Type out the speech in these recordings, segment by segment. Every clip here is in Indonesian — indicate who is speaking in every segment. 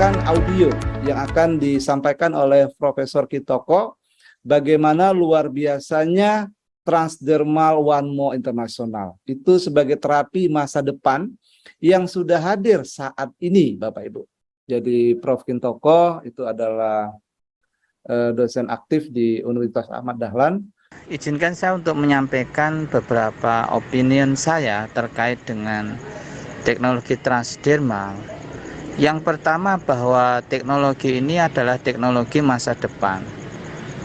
Speaker 1: mendengarkan audio yang akan disampaikan oleh Profesor Kitoko, bagaimana luar biasanya transdermal One More International. Itu sebagai terapi masa depan yang sudah hadir saat ini, Bapak Ibu. Jadi Prof. Kitoko itu adalah dosen aktif di Universitas Ahmad Dahlan.
Speaker 2: Izinkan saya untuk menyampaikan beberapa opinion saya terkait dengan teknologi transdermal. Yang pertama, bahwa teknologi ini adalah teknologi masa depan.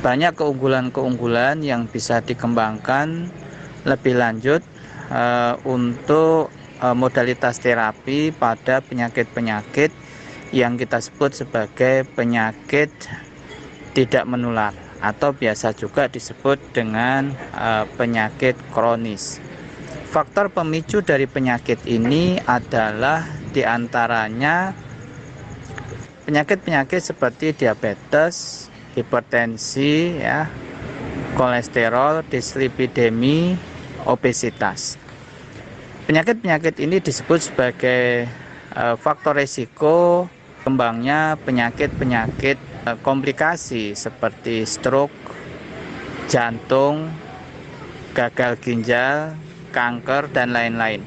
Speaker 2: Banyak keunggulan-keunggulan yang bisa dikembangkan lebih lanjut untuk modalitas terapi pada penyakit-penyakit yang kita sebut sebagai penyakit tidak menular atau biasa juga disebut dengan penyakit kronis. Faktor pemicu dari penyakit ini adalah diantaranya penyakit-penyakit seperti diabetes, hipertensi, kolesterol, dislipidemi, obesitas. Penyakit-penyakit ini disebut sebagai faktor risiko kembangnya penyakit-penyakit komplikasi seperti stroke, jantung, gagal ginjal, kanker, dan lain-lain.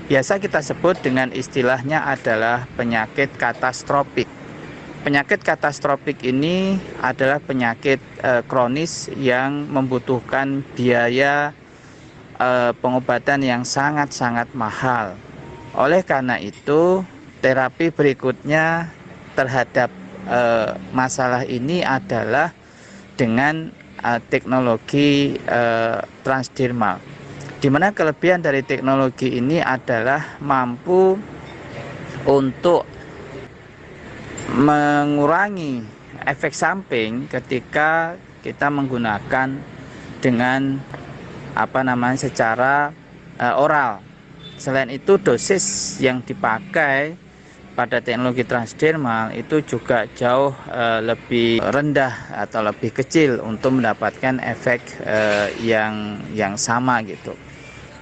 Speaker 2: Biasa kita sebut dengan istilahnya adalah penyakit katastropik. Penyakit katastropik ini adalah penyakit kronis yang membutuhkan biaya pengobatan yang sangat-sangat mahal. Oleh karena itu, terapi berikutnya terhadap masalah ini adalah dengan teknologi transdermal, di mana kelebihan dari teknologi ini adalah mampu untuk mengurangi efek samping ketika kita menggunakan dengan secara oral. Selain itu, dosis yang dipakai pada teknologi transdermal itu juga jauh lebih rendah atau lebih kecil untuk mendapatkan efek yang sama gitu.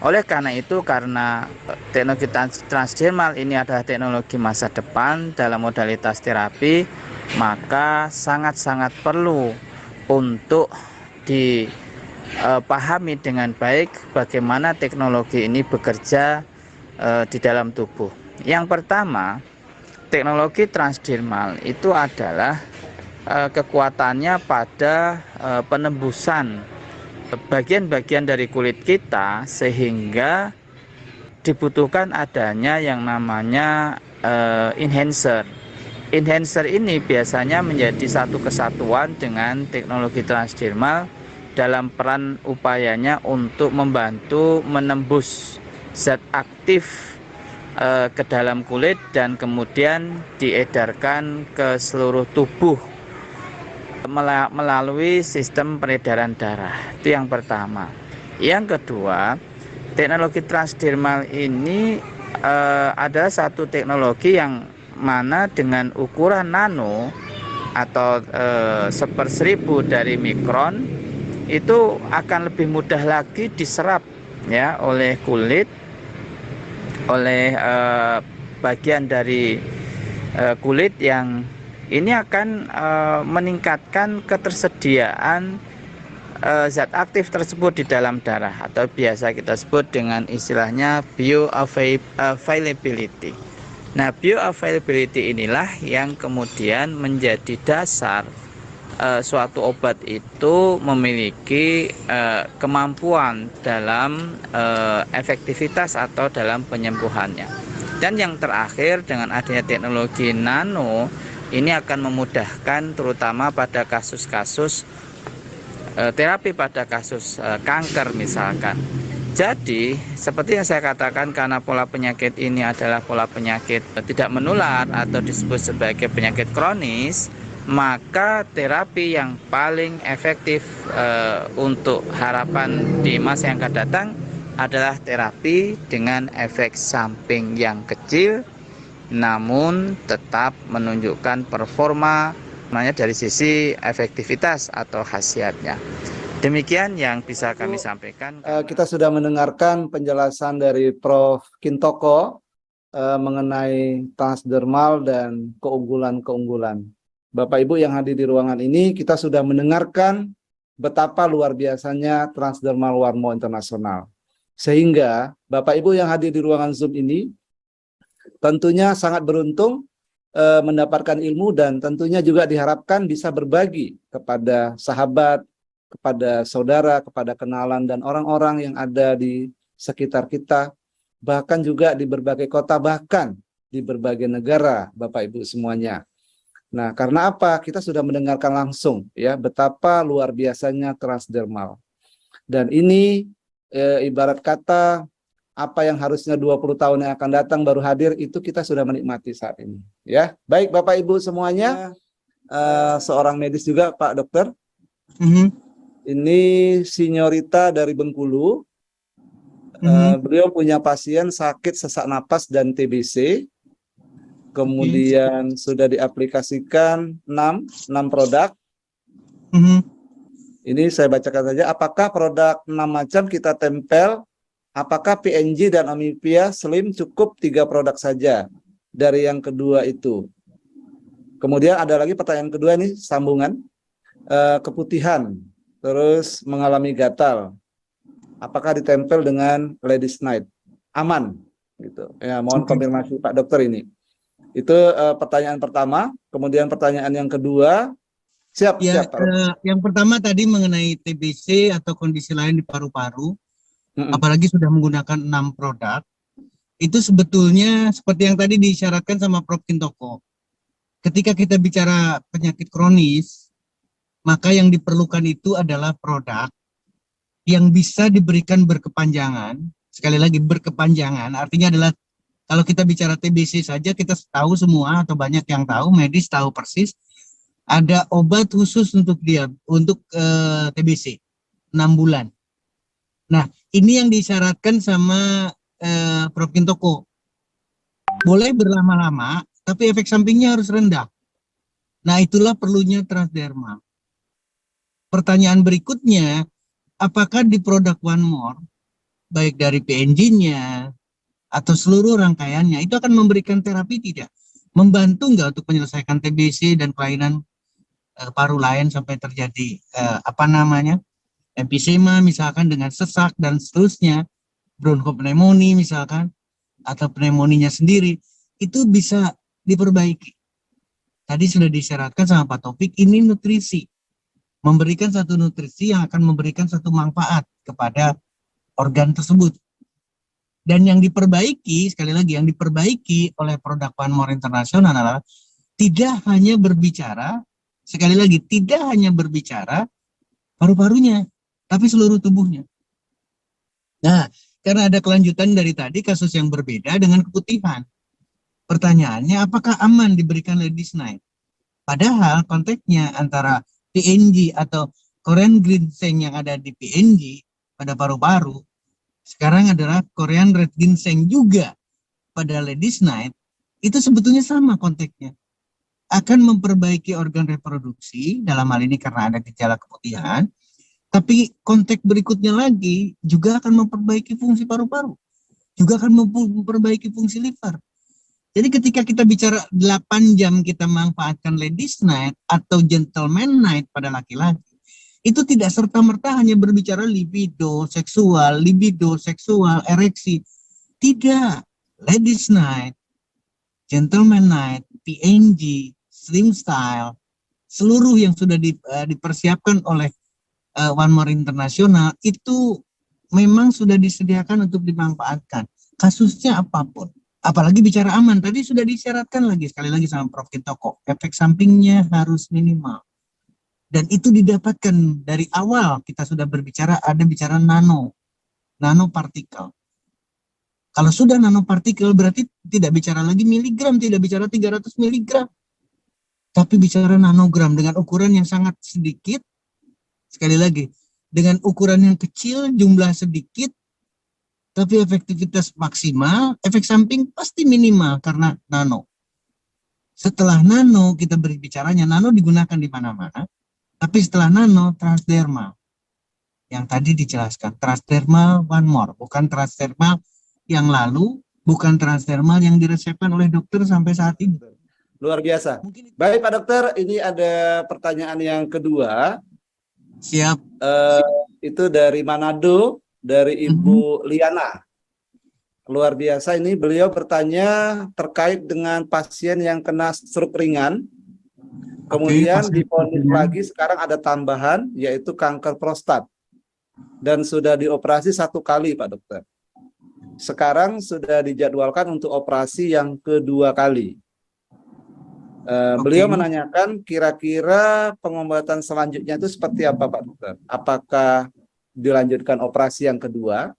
Speaker 2: Oleh karena itu, karena teknologi transdermal ini adalah teknologi masa depan dalam modalitas terapi, maka sangat-sangat perlu untuk dipahami dengan baik bagaimana teknologi ini bekerja di dalam tubuh. Yang pertama, teknologi transdermal itu adalah kekuatannya pada penembusan bagian-bagian dari kulit kita, sehingga dibutuhkan adanya yang namanya enhancer. Enhancer ini biasanya menjadi satu kesatuan dengan teknologi transdermal dalam peran upayanya untuk membantu menembus zat aktif ke dalam kulit dan kemudian diedarkan ke seluruh tubuh melalui sistem peredaran darah. Itu yang pertama. Yang kedua, teknologi transdermal ini adalah satu teknologi yang mana dengan ukuran nano atau 1/1000 dari mikron itu akan lebih mudah lagi diserap oleh kulit, oleh bagian dari kulit, yang ini akan meningkatkan ketersediaan zat aktif tersebut di dalam darah, atau biasa kita sebut dengan istilahnya bioavailability. Nah, bioavailability inilah yang kemudian menjadi dasar suatu obat itu memiliki kemampuan dalam efektivitas atau dalam penyembuhannya. Dan yang terakhir, dengan adanya teknologi nano, ini akan memudahkan terutama pada kasus-kasus terapi pada kasus kanker misalkan. Jadi, seperti yang saya katakan, karena pola penyakit ini adalah pola penyakit tidak menular atau disebut sebagai penyakit kronis, maka terapi yang paling efektif untuk harapan di masa yang akan datang adalah terapi dengan efek samping yang kecil, namun tetap menunjukkan performa dari sisi efektivitas atau khasiatnya. Demikian yang bisa kami sampaikan.
Speaker 1: Kita sudah mendengarkan penjelasan dari Prof. Kitoko mengenai transdermal dan keunggulan-keunggulan. Bapak Ibu yang hadir di ruangan ini, kita sudah mendengarkan betapa luar biasanya transdermal Warmo Internasional. Sehingga Bapak Ibu yang hadir di ruangan Zoom ini tentunya sangat beruntung mendapatkan ilmu dan tentunya juga diharapkan bisa berbagi kepada sahabat, kepada saudara, kepada kenalan dan orang-orang yang ada di sekitar kita, bahkan juga di berbagai kota, bahkan di berbagai negara, Bapak Ibu semuanya. Nah, karena apa? Kita sudah mendengarkan langsung ya betapa luar biasanya transdermal. Dan ini ibarat kata apa yang harusnya 20 tahun yang akan datang baru hadir, itu kita sudah menikmati saat ini ya. Baik Bapak Ibu semuanya, seorang medis juga Pak Dokter. Ini Sinyorita dari Bengkulu. Beliau punya pasien sakit sesak napas dan TBC. Kemudian sudah diaplikasikan 6 produk. Ini saya bacakan saja. Apakah produk 6 macam kita tempel? Apakah PNG dan Omipia Slim cukup 3 produk saja dari yang kedua itu? Kemudian ada lagi pertanyaan kedua ini sambungan. Keputihan, terus mengalami gatal. Apakah ditempel dengan Ladies Night? Aman gitu. Ya, mohon konfirmasi Pak Dokter ini. Itu pertanyaan pertama. Kemudian pertanyaan yang kedua, siap Pak.
Speaker 3: Yang pertama tadi mengenai TBC atau kondisi lain di paru-paru, apalagi sudah menggunakan 6 produk, itu sebetulnya seperti yang tadi disyaratkan sama Prof. Kintoko. Ketika kita bicara penyakit kronis, maka yang diperlukan itu adalah produk yang bisa diberikan berkepanjangan. Sekali lagi berkepanjangan, artinya adalah kalau kita bicara TBC saja, kita tahu semua atau banyak yang tahu, medis tahu persis, ada obat khusus untuk dia, untuk TBC, 6 bulan. Nah, ini yang disyaratkan sama Prof. Kintoko. Boleh berlama-lama, tapi efek sampingnya harus rendah. Nah, itulah perlunya transdermal. Pertanyaan berikutnya, apakah di produk One More, baik dari PNG-nya, atau seluruh rangkaiannya, itu akan memberikan terapi tidak? Membantu nggak untuk menyelesaikan TBC dan kelainan paru lain sampai terjadi emfisema misalkan dengan sesak dan seterusnya, bronchopneumonia misalkan, atau pneumonia sendiri, itu bisa diperbaiki. Tadi sudah disyaratkan sama Pak Taufik, ini nutrisi. Memberikan satu nutrisi yang akan memberikan satu manfaat kepada organ tersebut. Dan yang diperbaiki, sekali lagi, yang diperbaiki oleh produk One More International adalah tidak hanya berbicara, sekali lagi, tidak hanya berbicara paru-parunya, tapi seluruh tubuhnya. Nah, karena ada kelanjutan dari tadi, kasus yang berbeda dengan keputihan. Pertanyaannya, apakah aman diberikan Ladies Night? Padahal konteksnya antara PNG atau Korean ginseng yang ada di PNG pada paru-paru, sekarang adalah Korean red ginseng juga pada Ladies Night, itu sebetulnya sama konteksnya. Akan memperbaiki organ reproduksi, dalam hal ini karena ada gejala keputihan, tapi konteks berikutnya lagi juga akan memperbaiki fungsi paru-paru, juga akan memperbaiki fungsi liver. Jadi ketika kita bicara 8 jam kita manfaatkan Ladies Night atau Gentleman Night pada laki-laki, itu tidak serta-merta hanya berbicara libido seksual, ereksi. Tidak. Ladies Night, Gentleman Night, PNG, Slim Style, seluruh yang sudah dipersiapkan oleh One More International itu memang sudah disediakan untuk dimanfaatkan. Kasusnya apapun. Apalagi bicara aman, tadi sudah disyaratkan lagi, sekali lagi sama Prof. Kintoko, efek sampingnya harus minimal. Dan itu didapatkan dari awal kita sudah berbicara, ada bicara nanopartikel. Kalau sudah nanopartikel berarti tidak bicara lagi miligram, tidak bicara 300 miligram. Tapi bicara nanogram dengan ukuran yang sangat sedikit, sekali lagi, dengan ukuran yang kecil, jumlah sedikit, tapi efektivitas maksimal, efek samping pasti minimal karena nano. Setelah nano, kita berbicaranya, nano digunakan di mana-mana. Tapi setelah nano, transdermal. Yang tadi dijelaskan, transdermal One More, bukan transdermal yang lalu bukan transdermal yang diresepkan oleh dokter sampai saat ini.
Speaker 1: Luar biasa.
Speaker 3: Mungkin
Speaker 1: Baik Pak Dokter, ini ada pertanyaan yang kedua.
Speaker 3: siap.
Speaker 1: Itu dari Manado, dari Ibu Liana. Luar biasa, ini beliau bertanya terkait dengan pasien yang kena stroke ringan. Kemudian
Speaker 3: pasien
Speaker 1: divonis
Speaker 3: ringan.
Speaker 1: lagi sekarang ada tambahan yaitu kanker prostat. Dan sudah dioperasi 1 kali Pak Dokter. Sekarang sudah dijadwalkan untuk operasi yang kedua kali. Beliau menanyakan kira-kira pengobatan selanjutnya itu seperti apa Pak Dokter? Apakah dilanjutkan operasi yang kedua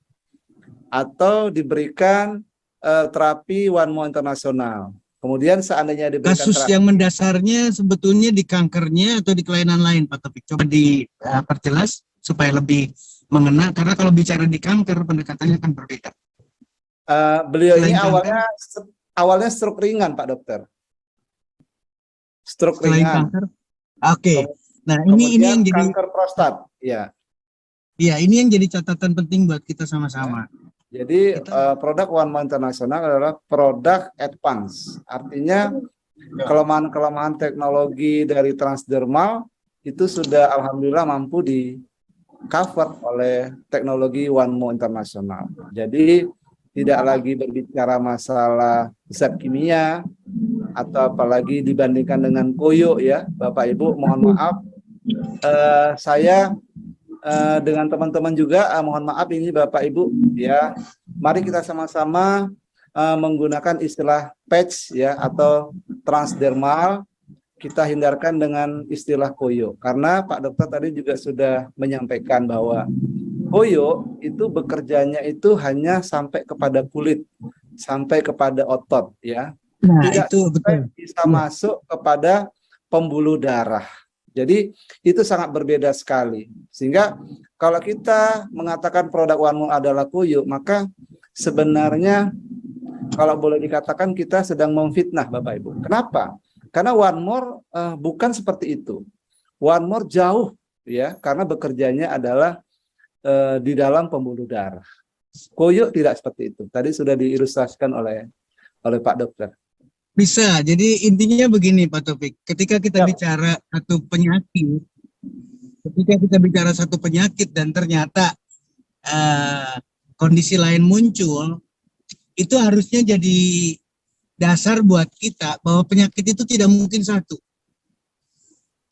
Speaker 1: atau diberikan terapi One More Internasional? Kemudian seandainya diberikan
Speaker 3: Kasus
Speaker 1: terapi,
Speaker 3: yang mendasarnya sebetulnya di kankernya atau di kelainan lain Pak Taufik? Coba diperjelas supaya lebih mengena, karena kalau bicara di kanker pendekatannya kan berbeda.
Speaker 1: beliau ini
Speaker 3: Selain
Speaker 1: awalnya stroke ringan Pak Dokter. Stroke
Speaker 3: Selain
Speaker 1: ringan.
Speaker 3: kanker. Oke. Nah, ini
Speaker 1: Kemudian
Speaker 3: yang jadi
Speaker 1: kanker prostat. Ya.
Speaker 3: ya, ini yang jadi catatan penting buat kita sama-sama.
Speaker 1: Jadi produk One More Internasional adalah produk advance. Artinya kelemahan-kelemahan teknologi dari transdermal itu sudah alhamdulillah mampu di cover oleh teknologi One More Internasional. Jadi tidak lagi berbicara masalah zat kimia atau apalagi dibandingkan dengan koyo ya, Bapak Ibu, mohon maaf saya dengan teman-teman juga mohon maaf ini Bapak Ibu ya, mari kita sama-sama menggunakan istilah patch ya atau transdermal, kita hindarkan dengan istilah koyo karena Pak Dokter tadi juga sudah menyampaikan bahwa koyo itu bekerjanya itu hanya sampai kepada kulit, sampai kepada otot ya.
Speaker 3: Nah,
Speaker 1: Tidak
Speaker 3: itu betul.
Speaker 1: Bisa masuk kepada pembuluh darah. Jadi itu sangat berbeda sekali. Sehingga kalau kita mengatakan produk One More adalah koyo, maka sebenarnya kalau boleh dikatakan kita sedang memfitnah Bapak Ibu. Kenapa? Karena One More bukan seperti itu. One More jauh ya, karena bekerjanya adalah di dalam pembuluh darah. Koyo tidak seperti itu. Tadi sudah diilustrasikan oleh Pak Dokter.
Speaker 3: Bisa. Jadi intinya begini Pak Taufik, ketika kita bicara satu penyakit dan ternyata kondisi lain muncul, itu harusnya jadi dasar buat kita bahwa penyakit itu tidak mungkin satu.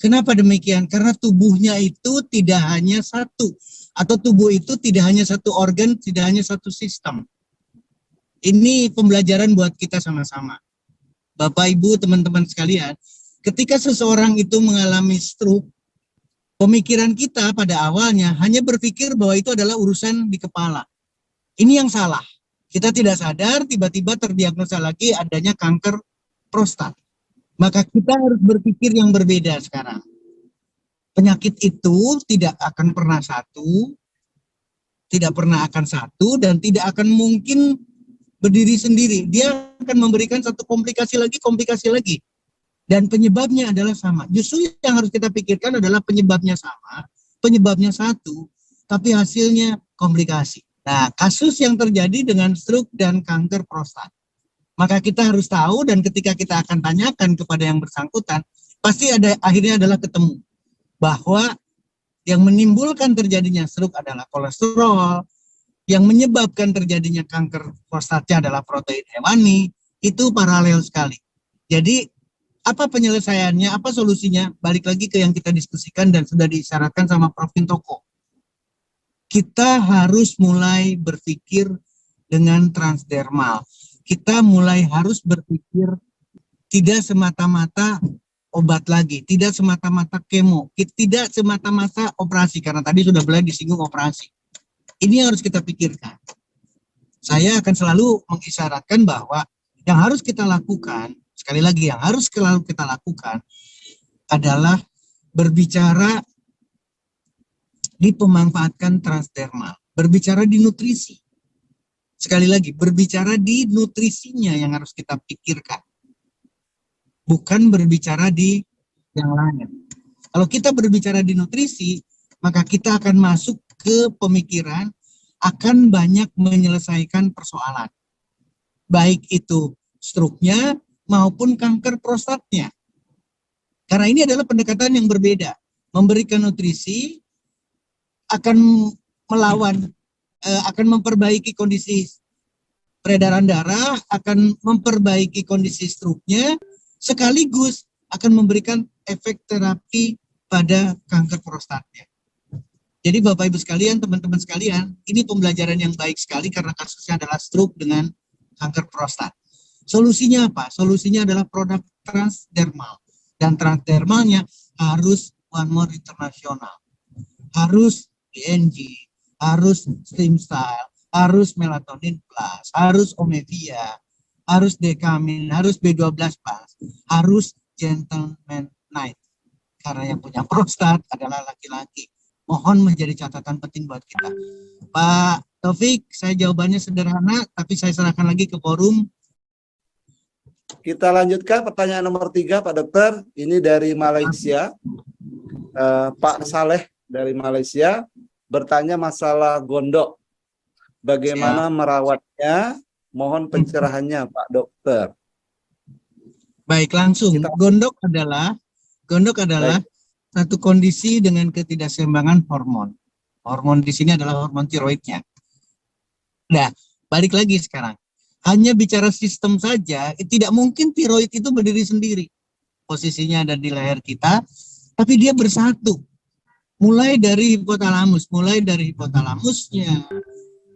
Speaker 3: Kenapa demikian? Karena tubuhnya itu tidak hanya satu, atau tubuh itu tidak hanya satu organ, tidak hanya satu sistem. Ini pembelajaran buat kita sama-sama. Bapak, Ibu, teman-teman sekalian, ketika seseorang itu mengalami stroke, pemikiran kita pada awalnya hanya berpikir bahwa itu adalah urusan di kepala. Ini yang salah. Kita tidak sadar, tiba-tiba terdiagnosa lagi adanya kanker prostat. Maka kita harus berpikir yang berbeda sekarang. Penyakit itu tidak akan pernah satu, tidak pernah akan satu, dan tidak akan mungkin berdiri sendiri. Dia akan memberikan satu komplikasi lagi. Dan penyebabnya adalah sama. Justru yang harus kita pikirkan adalah penyebabnya sama, penyebabnya satu, tapi hasilnya komplikasi. Nah, kasus yang terjadi dengan stroke dan kanker prostat, maka kita harus tahu, dan ketika kita akan tanyakan kepada yang bersangkutan, pasti akhirnya adalah ketemu bahwa yang menimbulkan terjadinya stroke adalah kolesterol, yang menyebabkan terjadinya kanker prostatnya adalah protein hewani. Itu paralel sekali. Jadi apa penyelesaiannya, apa solusinya? Balik lagi ke yang kita diskusikan dan sudah disyaratkan sama Prof. Kintoko. Kita harus mulai berpikir dengan transdermal. Kita mulai harus berpikir tidak semata-mata obat lagi, tidak semata-mata kemo, tidak semata-mata operasi, karena tadi sudah mulai disinggung operasi. Ini yang harus kita pikirkan. Saya akan selalu mengisyaratkan bahwa yang harus kita lakukan, sekali lagi yang harus selalu kita lakukan adalah berbicara di pemanfaatkan transdermal, berbicara di nutrisi. Sekali lagi, berbicara di nutrisinya yang harus kita pikirkan. Bukan berbicara di yang lain. Kalau kita berbicara di nutrisi, maka kita akan masuk ke pemikiran akan banyak menyelesaikan persoalan. baik itu struknya maupun kanker prostatnya. Karena ini adalah pendekatan yang berbeda. Memberikan nutrisi akan melawan, akan memperbaiki kondisi peredaran darah, akan memperbaiki kondisi struknya, sekaligus akan memberikan efek terapi pada kanker prostatnya. Jadi Bapak Ibu sekalian, teman-teman sekalian, ini pembelajaran yang baik sekali karena kasusnya adalah stroke dengan kanker prostat. Solusinya apa? Solusinya adalah produk transdermal. Dan transdermalnya harus One More International. Harus PNG, harus SlimStyle, harus Melatonin Plus, harus Omevia, harus Dekamin, harus B12 Plus, harus Gentleman Night. Karena yang punya prostat adalah laki-laki. Mohon menjadi catatan penting buat kita. Pak Taufik, saya jawabannya sederhana, tapi saya serahkan lagi ke forum.
Speaker 1: Kita lanjutkan pertanyaan nomor 3, Pak Dokter. Ini dari Malaysia. Pak Saleh dari Malaysia bertanya masalah gondok. Bagaimana merawatnya? Mohon pencerahannya, Pak Dokter.
Speaker 3: Baik, langsung. Gondok adalah
Speaker 1: Baik.
Speaker 3: satu kondisi dengan ketidakseimbangan hormon. Hormon di sini adalah hormon tiroidnya. Nah, balik lagi sekarang. Hanya bicara sistem saja, tidak mungkin tiroid itu berdiri sendiri. Posisinya ada di leher kita, tapi dia bersatu. Mulai dari hipotalamusnya,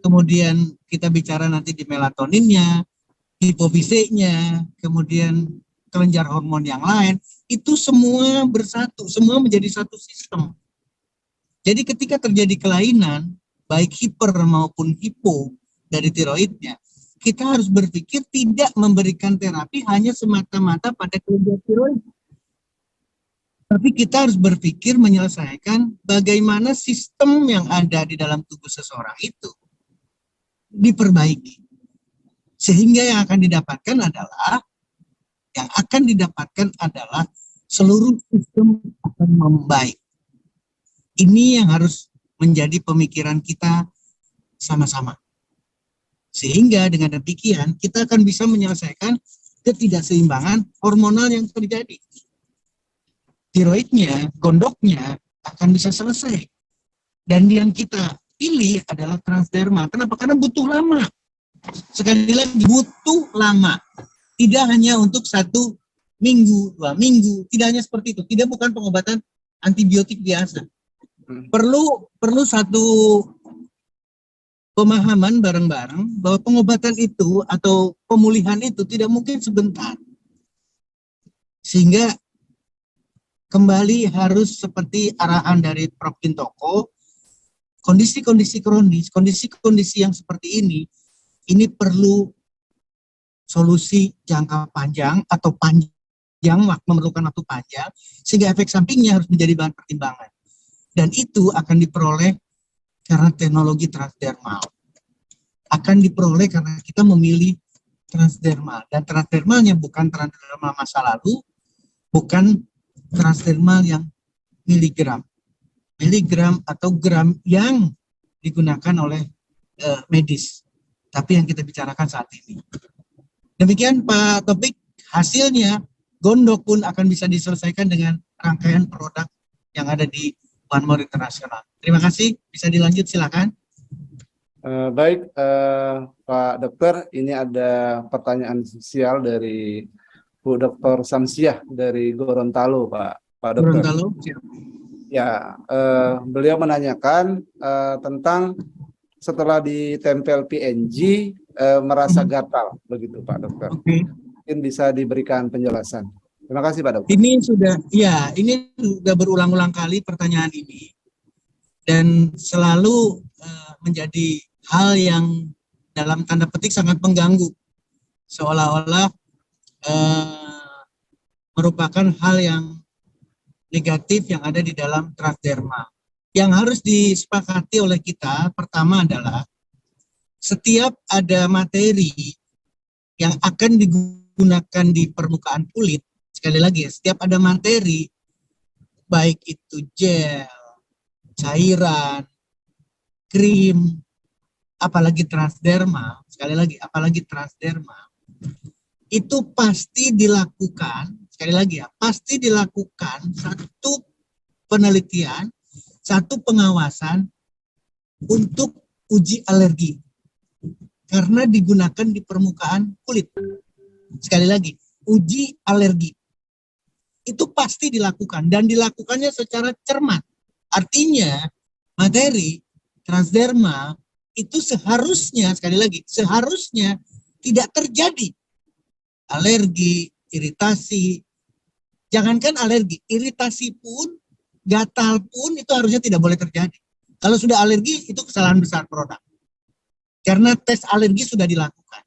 Speaker 3: kemudian kita bicara nanti di melatoninnya, hipofisiknya, kemudian kelenjar hormon yang lain, itu semua bersatu, semua menjadi satu sistem. Jadi ketika terjadi kelainan, baik hiper maupun hipo dari tiroidnya, kita harus berpikir tidak memberikan terapi hanya semata-mata pada kelenjar tiroid. Tapi kita harus berpikir menyelesaikan bagaimana sistem yang ada di dalam tubuh seseorang itu diperbaiki. Sehingga yang akan didapatkan adalah seluruh sistem akan membaik. Ini yang harus menjadi pemikiran kita sama-sama. Sehingga dengan demikian kita akan bisa menyelesaikan ketidakseimbangan hormonal yang terjadi. Tiroidnya, gondoknya akan bisa selesai. Dan yang kita pilih adalah transdermal. Kenapa? Karena butuh lama. Sekali lagi, butuh lama. Tidak hanya untuk 1 minggu, 2 minggu. Tidak hanya seperti itu. Tidak, bukan pengobatan antibiotik biasa. Perlu satu pemahaman bareng-bareng bahwa pengobatan itu atau pemulihan itu tidak mungkin sebentar. Sehingga kembali harus seperti arahan dari Prof. Kintoko, kondisi-kondisi kronis, kondisi-kondisi yang seperti ini perlu solusi jangka panjang atau panjang, memerlukan waktu panjang, sehingga efek sampingnya harus menjadi bahan pertimbangan. Dan itu akan diperoleh karena teknologi transdermal. Akan diperoleh karena kita memilih transdermal. Dan transdermalnya bukan transdermal masa lalu, bukan transdermal yang miligram atau gram yang digunakan oleh medis. Tapi yang kita bicarakan saat ini. Demikian Pak Topik, hasilnya gondok pun akan bisa diselesaikan dengan rangkaian produk yang ada di One More International. Terima kasih, bisa dilanjut silakan.
Speaker 1: Baik, Pak Dokter, ini ada pertanyaan sosial dari Bu Dr. Samsiah dari Gorontalo, Pak Dokter.
Speaker 3: Gorontalo.
Speaker 1: Ya, beliau menanyakan tentang setelah ditempel PNG merasa gatal, begitu Pak Dokter.
Speaker 3: Oke.
Speaker 1: Mungkin bisa diberikan penjelasan. Terima kasih Pak Dokter.
Speaker 3: Ini sudah berulang-ulang kali pertanyaan ini dan selalu menjadi hal yang dalam tanda petik sangat mengganggu, seolah-olah merupakan hal yang negatif yang ada di dalam transdermal. Yang harus disepakati oleh kita pertama adalah setiap ada materi yang akan digunakan di permukaan kulit, sekali lagi setiap ada materi, baik itu gel, cairan, krim, apalagi transdermal, sekali lagi apalagi transdermal, itu pasti dilakukan, sekali lagi ya, pasti dilakukan satu penelitian, satu pengawasan untuk uji alergi. Karena digunakan di permukaan kulit. Sekali lagi, uji alergi. Itu pasti dilakukan dan dilakukannya secara cermat. Artinya, materi transdermal itu seharusnya, sekali lagi, seharusnya tidak terjadi alergi, iritasi. Jangankan alergi, iritasi pun, gatal pun itu harusnya tidak boleh terjadi. Kalau sudah alergi, itu kesalahan besar produk. Karena tes alergi sudah dilakukan.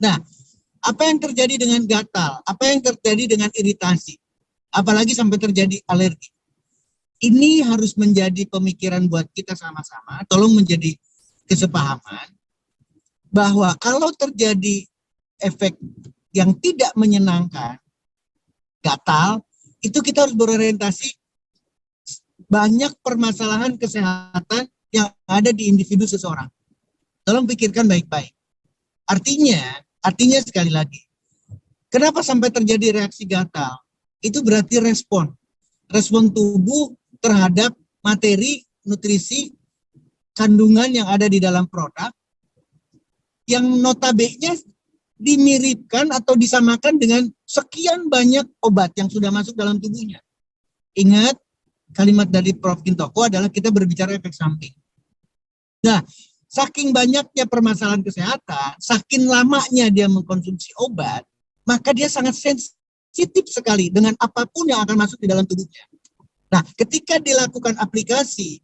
Speaker 3: Nah, apa yang terjadi dengan gatal? Apa yang terjadi dengan iritasi? Apalagi sampai terjadi alergi. Ini harus menjadi pemikiran buat kita sama-sama. Tolong menjadi kesepahaman bahwa kalau terjadi efek yang tidak menyenangkan, gatal, itu kita harus berorientasi banyak permasalahan kesehatan yang ada di individu seseorang. Tolong pikirkan baik-baik. Artinya sekali lagi, kenapa sampai terjadi reaksi gatal? Itu berarti respon tubuh terhadap materi, nutrisi, kandungan yang ada di dalam produk yang notabene dimiripkan atau disamakan dengan sekian banyak obat yang sudah masuk dalam tubuhnya. Ingat, kalimat dari Prof. Gintoko adalah kita berbicara efek samping. Nah, saking banyaknya permasalahan kesehatan, saking lamanya dia mengkonsumsi obat, maka dia sangat sensitif sekali dengan apapun yang akan masuk di dalam tubuhnya. Nah, ketika dilakukan aplikasi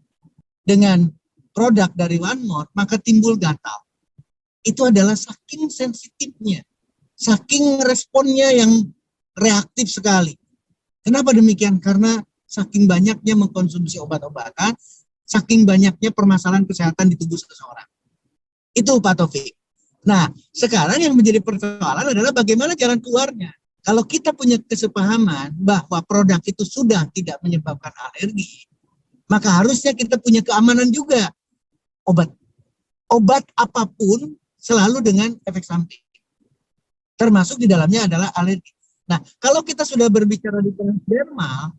Speaker 3: dengan produk dari OneMore, maka timbul gatal. Itu adalah saking sensitifnya, saking responnya yang reaktif sekali. Kenapa demikian? Karena saking banyaknya mengkonsumsi obat-obatan, saking banyaknya permasalahan kesehatan di tubuh seseorang. Itu Pak Taufik. Nah, sekarang yang menjadi persoalan adalah bagaimana jalan keluarnya. Kalau kita punya kesepahaman bahwa produk itu sudah tidak menyebabkan alergi, maka harusnya kita punya keamanan juga. Obat apapun selalu dengan efek samping. Termasuk di dalamnya adalah alergi. Nah, kalau kita sudah berbicara di transdermal,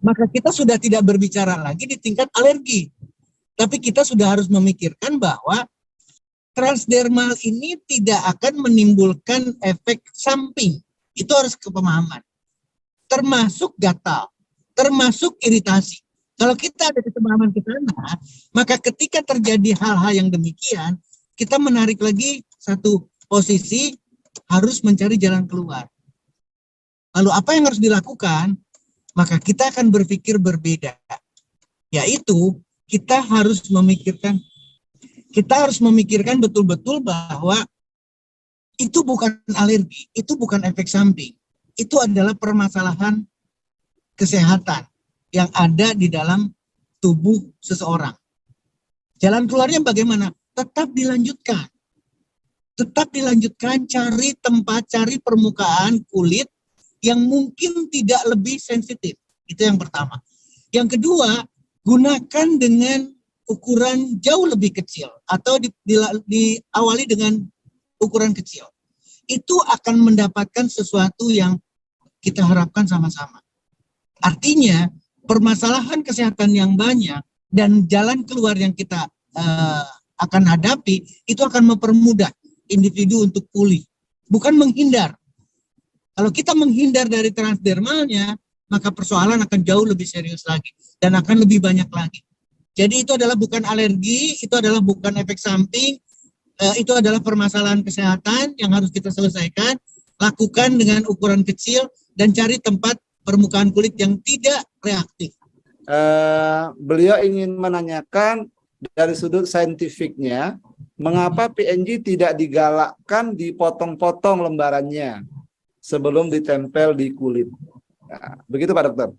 Speaker 3: maka kita sudah tidak berbicara lagi di tingkat alergi. Tapi kita sudah harus memikirkan bahwa transdermal ini tidak akan menimbulkan efek samping. Itu harus kepemahaman. Termasuk gatal, termasuk iritasi. Kalau kita ada kesepahaman ke sana, maka ketika terjadi hal-hal yang demikian, kita menarik lagi satu posisi, harus mencari jalan keluar. Lalu apa yang harus dilakukan? Maka kita akan berpikir berbeda. Yaitu kita harus memikirkan betul-betul bahwa itu bukan alergi, itu bukan efek samping. Itu adalah permasalahan kesehatan yang ada di dalam tubuh seseorang. Jalan keluarnya bagaimana? Tetap dilanjutkan. Tetap dilanjutkan, cari tempat, cari permukaan kulit yang mungkin tidak lebih sensitif. Itu yang pertama. Yang kedua, gunakan dengan ukuran jauh lebih kecil atau diawali dengan ukuran kecil. Itu akan mendapatkan sesuatu yang kita harapkan sama-sama. Artinya, permasalahan kesehatan yang banyak dan jalan keluar yang kita akan hadapi, itu akan mempermudah individu untuk pulih. Bukan menghindar. Kalau kita menghindar dari transdermalnya, maka persoalan akan jauh lebih serius lagi dan akan lebih banyak lagi. Jadi itu adalah bukan alergi, itu adalah bukan efek samping, itu adalah permasalahan kesehatan yang harus kita selesaikan. Lakukan dengan ukuran kecil dan cari tempat permukaan kulit yang tidak reaktif.
Speaker 1: Beliau ingin menanyakan dari sudut saintifiknya, mengapa PNG tidak digalakkan dipotong-potong lembarannya sebelum ditempel di kulit? Nah, begitu Pak Dokter.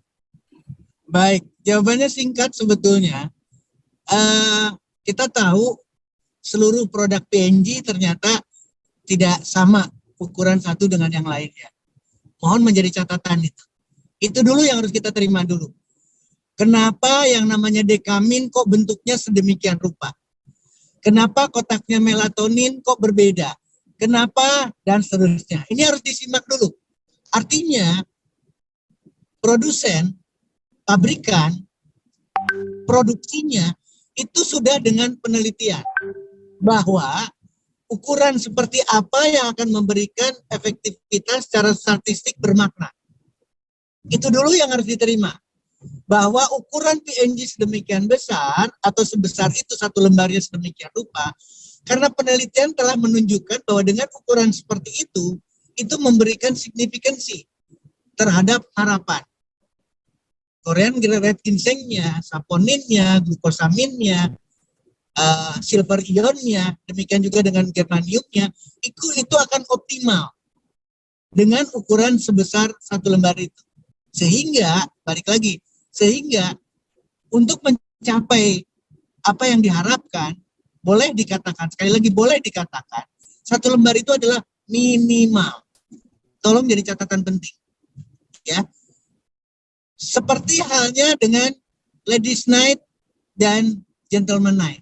Speaker 3: Baik, jawabannya singkat sebetulnya. Kita tahu seluruh produk PNG ternyata tidak sama ukuran satu dengan yang lainnya. Mohon menjadi catatan itu. Itu dulu yang harus kita terima dulu. Kenapa yang namanya dekamin kok bentuknya sedemikian rupa? Kenapa kotaknya melatonin kok berbeda? kenapa, dan seterusnya. Ini harus disimak dulu. Artinya, produsen, pabrikan, produksinya itu sudah dengan penelitian bahwa ukuran seperti apa yang akan memberikan efektivitas secara statistik bermakna. Itu dulu yang harus diterima. Bahwa ukuran PNG sedemikian besar atau sebesar itu satu lembarnya sedemikian rupa, karena penelitian telah menunjukkan bahwa dengan ukuran seperti itu memberikan signifikansi terhadap harapan. Korean red ginsengnya, saponinnya, glukosaminnya, silver ionnya, demikian juga dengan germaniumnya, itu akan optimal dengan ukuran sebesar satu lembar itu. Sehingga, balik lagi, sehingga untuk mencapai apa yang diharapkan, boleh dikatakan, sekali lagi boleh dikatakan, satu lembar itu adalah minimal. Tolong jadi catatan penting. Ya. Seperti halnya dengan Ladies Night dan Gentleman Night.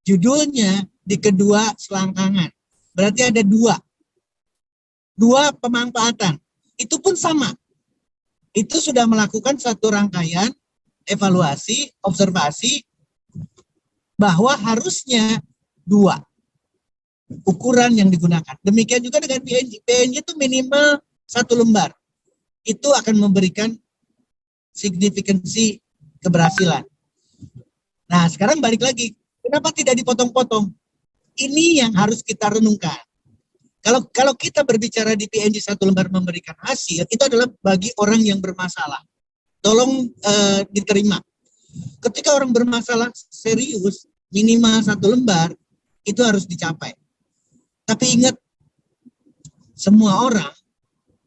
Speaker 3: Judulnya di kedua selangkangan. Berarti ada dua pemanfaatan. Itu pun sama. Itu sudah melakukan satu rangkaian evaluasi, observasi, bahwa harusnya dua ukuran yang digunakan. Demikian juga dengan PNG. PNG itu minimal satu lembar. Itu akan memberikan signifikansi keberhasilan. Nah, sekarang balik lagi. Kenapa tidak dipotong-potong? Ini yang harus kita renungkan. Kalau kita berbicara di PNG satu lembar memberikan hasil, itu adalah bagi orang yang bermasalah. Tolong diterima. Ketika orang bermasalah serius, minimal satu lembar, itu harus dicapai. Tapi ingat, semua orang,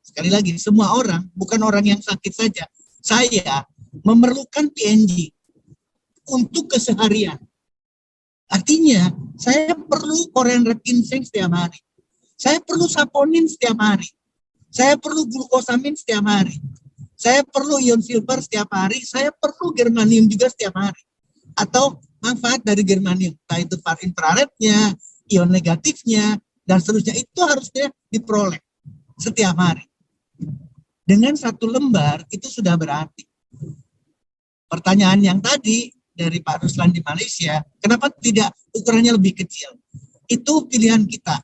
Speaker 3: sekali lagi, semua orang, bukan orang yang sakit saja, saya memerlukan PNG untuk keseharian. Artinya, saya perlu Korean red ginseng setiap hari. Saya perlu saponin setiap hari. Saya perlu glukosamin setiap hari. Saya perlu ion silver setiap hari. Saya perlu germanium juga setiap hari. Atau manfaat dari germanium, entah itu far infrarednya, ion negatifnya, dan seterusnya. Itu harusnya diperoleh setiap hari. Dengan satu lembar itu sudah berarti. Pertanyaan yang tadi dari Pak Ruslan di Malaysia, kenapa tidak ukurannya lebih kecil? Itu pilihan kita.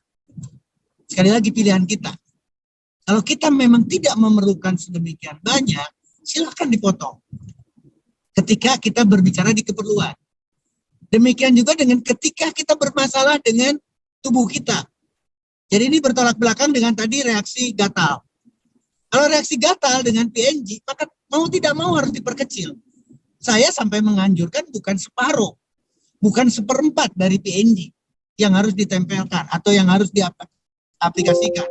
Speaker 3: Sekali lagi pilihan kita. Kalau kita memang tidak memerlukan sedemikian banyak, silakan dipotong. Ketika kita berbicara di keperluan. Demikian juga dengan ketika kita bermasalah dengan tubuh kita. Jadi ini bertolak belakang dengan tadi reaksi gatal. Kalau reaksi gatal dengan PNG, maka mau tidak mau harus diperkecil. Saya sampai menganjurkan bukan separuh, bukan seperempat dari PNG yang harus ditempelkan atau yang harus diaplikasikan.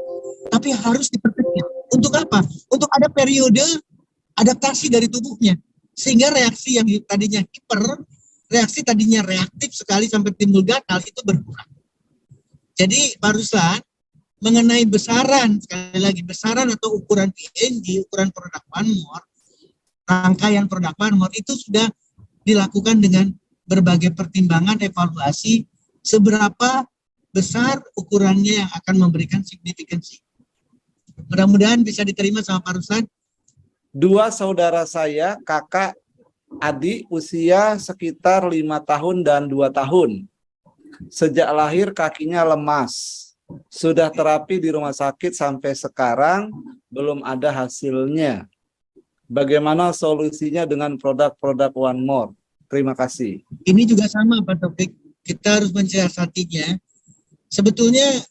Speaker 3: Tapi harus diperkecil. Untuk apa? Untuk ada periode adaptasi dari tubuhnya. Sehingga reaksi yang tadinya hiper, reaksi tadinya reaktif sekali sampai timbul gatal, itu berkurang. Jadi Pak Ruslan, mengenai besaran, sekali lagi besaran atau ukuran PNG, ukuran produk one more, rangkaian produk one more itu sudah dilakukan dengan berbagai pertimbangan evaluasi seberapa besar ukurannya yang akan memberikan signifikansi. Mudah-mudahan bisa diterima sama Pak Ruslan.
Speaker 1: Dua saudara saya, kakak, adik, usia sekitar 5 tahun dan 2 tahun. Sejak lahir kakinya lemas. Sudah terapi di rumah sakit sampai sekarang belum ada hasilnya. Bagaimana solusinya dengan produk-produk One More? Terima kasih.
Speaker 3: Ini juga sama Pak Taufik. Kita harus mensiasatinya. Sebetulnya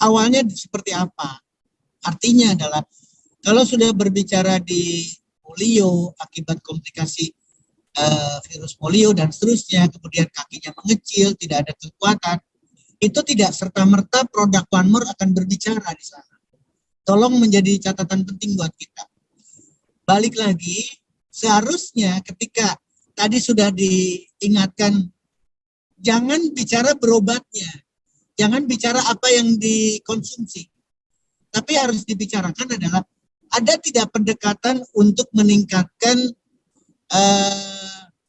Speaker 3: awalnya seperti apa? Artinya adalah kalau sudah berbicara di polio akibat komplikasi virus polio dan seterusnya, kemudian kakinya mengecil, tidak ada kekuatan, itu tidak serta-merta produk One More akan berbicara di sana. Tolong menjadi catatan penting buat kita. Balik lagi, seharusnya ketika tadi sudah diingatkan, jangan bicara berobatnya, jangan bicara apa yang dikonsumsi. Tapi harus dibicarakan adalah ada tidak pendekatan untuk meningkatkan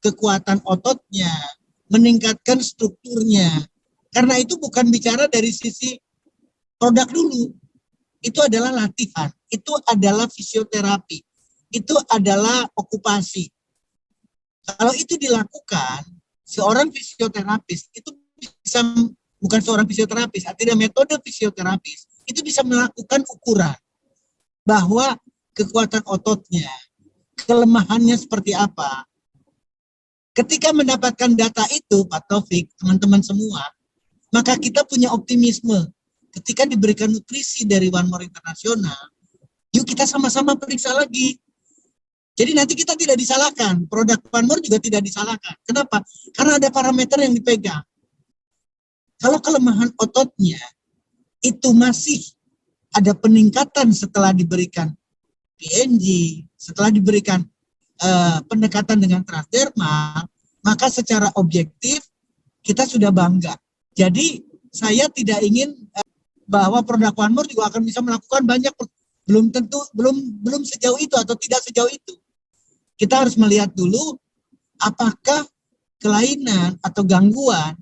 Speaker 3: kekuatan ototnya, meningkatkan strukturnya. Karena itu bukan bicara dari sisi produk dulu. Itu adalah latihan, itu adalah fisioterapi, itu adalah okupasi. Kalau itu dilakukan, seorang fisioterapis itu bisa, bukan seorang fisioterapis, artinya metode fisioterapis itu bisa melakukan ukuran bahwa kekuatan ototnya, kelemahannya seperti apa. Ketika mendapatkan data itu, Pak Taufik, teman-teman semua, maka kita punya optimisme. Ketika diberikan nutrisi dari One More Internasional, yuk kita sama-sama periksa lagi. Jadi nanti kita tidak disalahkan, produk One More juga tidak disalahkan. Kenapa? Karena ada parameter yang dipegang. Kalau kelemahan ototnya itu masih ada peningkatan setelah diberikan PNG, setelah diberikan pendekatan dengan transdermal, maka secara objektif kita sudah bangga. Jadi saya tidak ingin bahwa produk One More juga akan bisa melakukan banyak, belum tentu, belum sejauh itu atau tidak sejauh itu. Kita harus melihat dulu apakah kelainan atau gangguan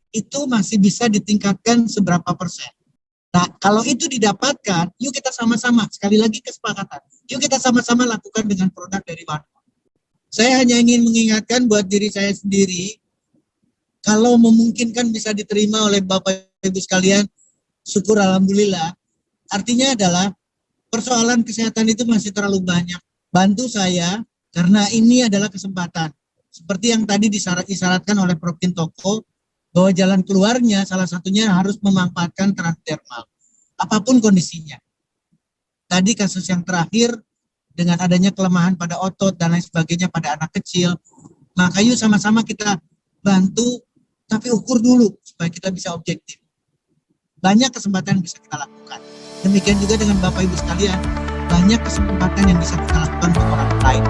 Speaker 3: itu masih bisa ditingkatkan seberapa persen. Nah, kalau itu didapatkan, yuk kita sama-sama, sekali lagi kesepakatan, yuk kita sama-sama lakukan dengan produk dari One More. Saya hanya ingin mengingatkan buat diri saya sendiri, kalau memungkinkan bisa diterima oleh Bapak Ibu sekalian, syukur alhamdulillah. Artinya adalah persoalan kesehatan itu masih terlalu banyak. Bantu saya, karena ini adalah kesempatan. Seperti yang tadi disyaratkan oleh Prof. Kintoko, bahwa jalan keluarnya salah satunya harus memanfaatkan transdermal. Apapun kondisinya. Tadi kasus yang terakhir, dengan adanya kelemahan pada otot dan lain sebagainya pada anak kecil, maka yuk sama-sama kita bantu, tapi ukur dulu supaya kita bisa objektif. Banyak kesempatan yang bisa kita lakukan. Demikian juga dengan Bapak Ibu sekalian, banyak kesempatan yang bisa kita lakukan untuk orang lain.